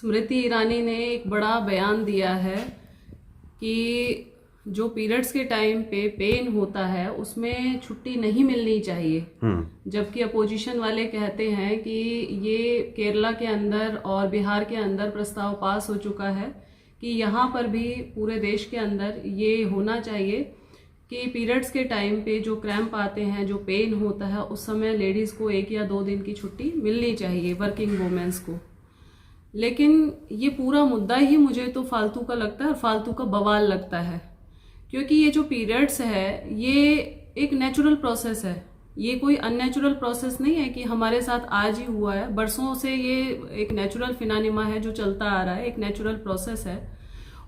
स्मृति ईरानी ने एक बड़ा बयान दिया है कि जो पीरियड्स के टाइम पे पेन होता है उसमें छुट्टी नहीं मिलनी चाहिए। जबकि अपोजिशन वाले कहते हैं कि ये केरला के अंदर और बिहार के अंदर प्रस्ताव पास हो चुका है कि यहाँ पर भी पूरे देश के अंदर ये होना चाहिए कि पीरियड्स के टाइम पे जो क्रैम्प आते हैं, जो पेन होता है, उस समय लेडीज़ को 1 या 2 दिन की छुट्टी मिलनी चाहिए, वर्किंग वुमेन्स को। लेकिन ये पूरा मुद्दा ही मुझे तो फालतू का लगता है और फालतू का बवाल लगता है, क्योंकि ये जो पीरियड्स है ये एक नेचुरल प्रोसेस है। ये कोई अननेचुरल प्रोसेस नहीं है कि हमारे साथ आज ही हुआ है। बरसों से ये एक नेचुरल फिनानिमा है जो चलता आ रहा है, एक नेचुरल प्रोसेस है।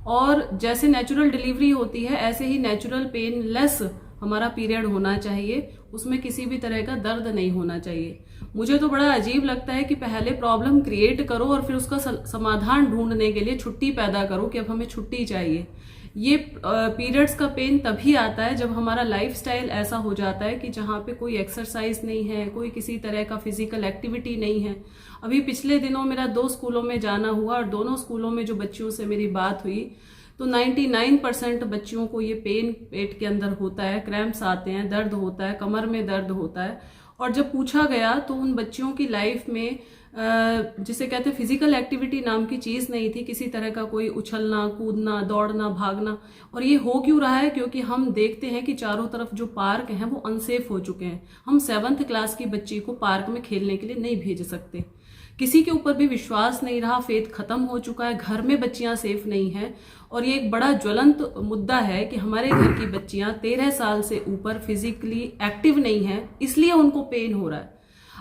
और जैसे नेचुरल डिलीवरी होती है ऐसे ही नेचुरल पेनलेस हमारा पीरियड होना चाहिए, उसमें किसी भी तरह का दर्द नहीं होना चाहिए। मुझे तो बड़ा अजीब लगता है कि पहले प्रॉब्लम क्रिएट करो और फिर उसका समाधान ढूंढने के लिए छुट्टी पैदा करो कि अब हमें छुट्टी चाहिए। ये पीरियड्स का पेन तभी आता है जब हमारा लाइफस्टाइल ऐसा हो जाता है कि जहाँ पे कोई एक्सरसाइज नहीं है, कोई किसी तरह का फिजिकल एक्टिविटी नहीं है। अभी पिछले दिनों मेरा 2 स्कूलों में जाना हुआ और दोनों स्कूलों में जो बच्चियों से मेरी बात हुई तो 99% बच्चियों को ये पेन पेट के अंदर होता है, क्रैम्प्स आते हैं, दर्द होता है, कमर में दर्द होता है। और जब पूछा गया तो उन बच्चियों की लाइफ में जिसे कहते हैं फिजिकल एक्टिविटी नाम की चीज़ नहीं थी, किसी तरह का कोई उछलना, कूदना, दौड़ना, भागना। और ये हो क्यों रहा है? क्योंकि हम देखते हैं कि चारों तरफ जो पार्क हैं वो अनसेफ हो चुके हैं। हम 7th क्लास की बच्ची को पार्क में खेलने के लिए नहीं भेज सकते। किसी के ऊपर भी विश्वास नहीं रहा, फेथ खत्म हो चुका है, घर में बच्चियां सेफ नहीं हैं। और ये एक बड़ा ज्वलंत मुद्दा है कि हमारे घर की बच्चियां 13 साल से ऊपर फिजिकली एक्टिव नहीं हैं, इसलिए उनको पेन हो रहा है।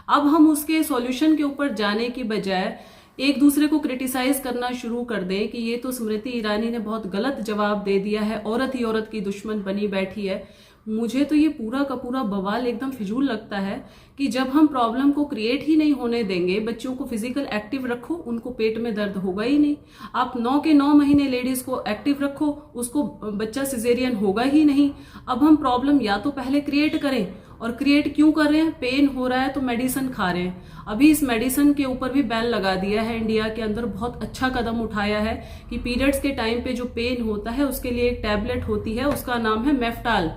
अब हम उसके सॉल्यूशन के ऊपर जाने की बजाय एक दूसरे को क्रिटिसाइज करना शुरू कर दें कि ये तो स्मृति ईरानी ने बहुत गलत जवाब दे दिया है, औरत ही औरत की दुश्मन बनी बैठी है। मुझे तो ये पूरा का पूरा बवाल एकदम फिजूल लगता है कि जब हम प्रॉब्लम को क्रिएट ही नहीं होने देंगे, बच्चों को फिजिकल एक्टिव रखो, उनको पेट में दर्द होगा ही नहीं। आप 9 के 9 महीने लेडीज को एक्टिव रखो, उसको बच्चा सिजेरियन होगा ही नहीं। अब हम प्रॉब्लम या तो पहले क्रिएट करें, और क्रिएट क्यों कर रहे हैं? पेन हो रहा है तो मेडिसिन खा रहे हैं। अभी इस मेडिसिन के ऊपर भी बैन लगा दिया है इंडिया के अंदर। बहुत अच्छा कदम उठाया है कि पीरियड्स के टाइम पे जो पेन होता है उसके लिए एक टैबलेट होती है, उसका नाम है मेफ्टाल,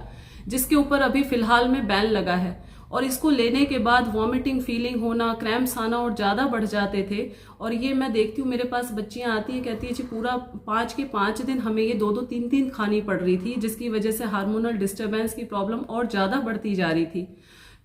जिसके ऊपर अभी फिलहाल में बैन लगा है। और इसको लेने के बाद वॉमिटिंग फीलिंग होना, क्रैम्प्स आना और ज़्यादा बढ़ जाते थे। और ये मैं देखती हूँ, मेरे पास बच्चियाँ आती हैं, कहती है जी पूरा 5 के 5 दिन हमें ये 2-2, 3-3 खानी पड़ रही थी, जिसकी वजह से हार्मोनल डिस्टर्बेंस की प्रॉब्लम और ज़्यादा बढ़ती जा रही थी।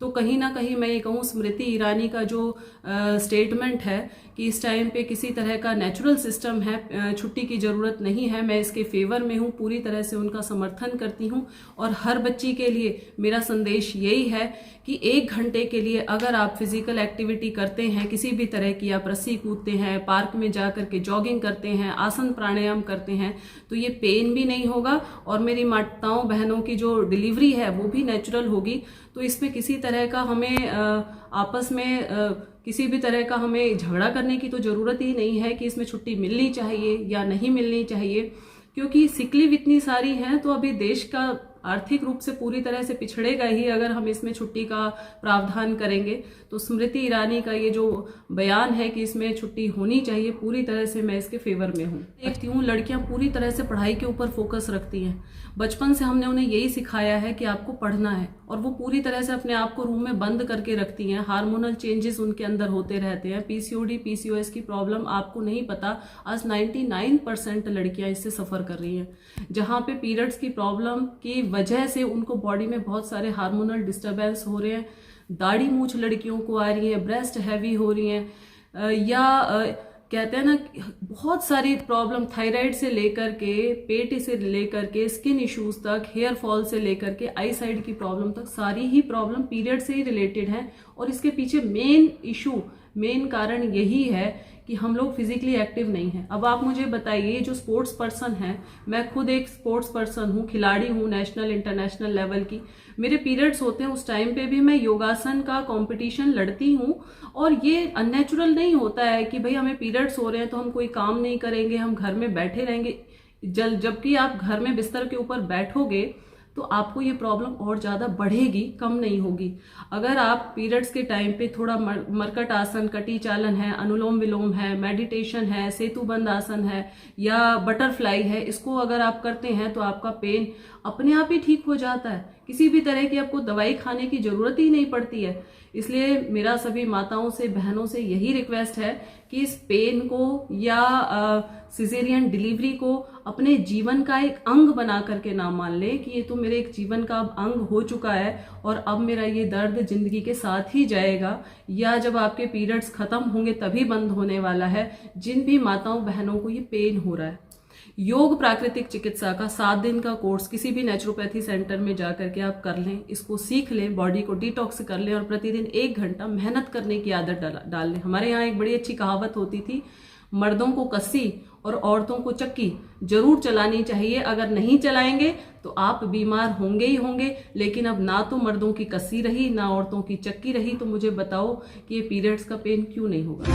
तो कहीं ना कहीं मैं ये कहूँ स्मृति ईरानी का जो स्टेटमेंट है कि इस टाइम पे किसी तरह का नेचुरल सिस्टम है, छुट्टी की ज़रूरत नहीं है, मैं इसके फेवर में हूँ, पूरी तरह से उनका समर्थन करती हूँ। और हर बच्ची के लिए मेरा संदेश यही है कि 1 घंटे के लिए अगर आप फिजिकल एक्टिविटी करते हैं, किसी भी तरह की, आप रस्सी कूदते हैं, पार्क में जा कर के जॉगिंग करते हैं, आसन प्राणायाम करते हैं, तो ये पेन भी नहीं होगा और मेरी माताओं बहनों की जो डिलीवरी है वो भी नेचुरल होगी। तो इसमें किसी तरह का हमें आपस में किसी भी तरह का हमें झगड़ा करने की तो ज़रूरत ही नहीं है कि इसमें छुट्टी मिलनी चाहिए या नहीं मिलनी चाहिए, क्योंकि सिक लीव इतनी सारी हैं तो अभी देश का आर्थिक रूप से पूरी तरह से पिछड़ेगा ही अगर हम इसमें छुट्टी का प्रावधान करेंगे। तो स्मृति ईरानी का ये जो बयान है कि इसमें छुट्टी होनी चाहिए, पूरी तरह से मैं इसके फेवर में हूँ। देखती हूँ लड़कियाँ पूरी तरह से पढ़ाई के ऊपर फोकस रखती हैं। बचपन से हमने उन्हें यही सिखाया है कि आपको पढ़ना है, और वो पूरी तरह से अपने आप को रूम में बंद करके रखती हैं। हार्मोनल चेंजेस उनके अंदर होते रहते हैं। पीसीओडी, पीसीओएस की प्रॉब्लम आपको नहीं पता, आज 99% लड़कियां इससे सफ़र कर रही हैं, जहाँ पे पीरियड्स की प्रॉब्लम की वजह से उनको बॉडी में बहुत सारे हार्मोनल डिस्टर्बेंस हो रहे हैं। दाढ़ी मूछ लड़कियों को आ रही है, ब्रेस्ट हैवी हो रही हैं, या कहते हैं ना बहुत सारी प्रॉब्लम, थायराइड से लेकर के, पेट से लेकर के, स्किन इश्यूज तक, हेयर फॉल से लेकर के, आई साइड की प्रॉब्लम तक, सारी ही प्रॉब्लम पीरियड से ही रिलेटेड है। और इसके पीछे मेन कारण यही है कि हम लोग फिजिकली एक्टिव नहीं हैं। अब आप मुझे बताइए, जो स्पोर्ट्स पर्सन है, मैं खुद एक स्पोर्ट्स पर्सन हूँ, खिलाड़ी हूँ नेशनल इंटरनेशनल लेवल की, मेरे पीरियड्स होते हैं, उस टाइम पे भी मैं योगासन का कंपटीशन लड़ती हूँ। और ये अननेचुरल नहीं होता है कि भाई हमें पीरियड्स हो रहे हैं तो हम कोई काम नहीं करेंगे, हम घर में बैठे रहेंगे। जबकि आप घर में बिस्तर के ऊपर बैठोगे तो आपको ये प्रॉब्लम और ज़्यादा बढ़ेगी, कम नहीं होगी। अगर आप पीरियड्स के टाइम पे थोड़ा मरकट आसन, कटी चालन है, अनुलोम विलोम है, मेडिटेशन है, सेतुबंद आसन है या बटरफ्लाई है, इसको अगर आप करते हैं तो आपका पेन अपने आप ही ठीक हो जाता है। किसी भी तरह की आपको दवाई खाने की जरूरत ही नहीं पड़ती है। इसलिए मेरा सभी माताओं से, बहनों से यही रिक्वेस्ट है कि इस पेन को या सिजेरियन डिलीवरी को अपने जीवन का एक अंग बना करके ना मान ले कि ये तो मेरे एक जीवन का अंग हो चुका है और अब मेरा ये दर्द जिंदगी के साथ ही जाएगा, या जब आपके पीरियड्स खत्म होंगे तभी बंद होने वाला है। जिन भी माताओं बहनों को ये पेन हो रहा है, योग प्राकृतिक चिकित्सा का 7 दिन का कोर्स किसी भी नेचुरोपैथी सेंटर में जाकर के आप कर लें, इसको सीख लें, बॉडी को डिटॉक्स कर लें और प्रतिदिन 1 घंटा मेहनत करने की आदत डाल लें। हमारे यहाँ एक बड़ी अच्छी कहावत होती थी, मर्दों को कस्सी और औरतों को चक्की जरूर चलानी चाहिए। अगर नहीं चलाएंगे तो आप बीमार होंगे ही होंगे। लेकिन अब ना तो मर्दों की कस्सी रही ना औरतों की चक्की रही, तो मुझे बताओ कि ये पीरियड्स का पेन क्यों नहीं होगा।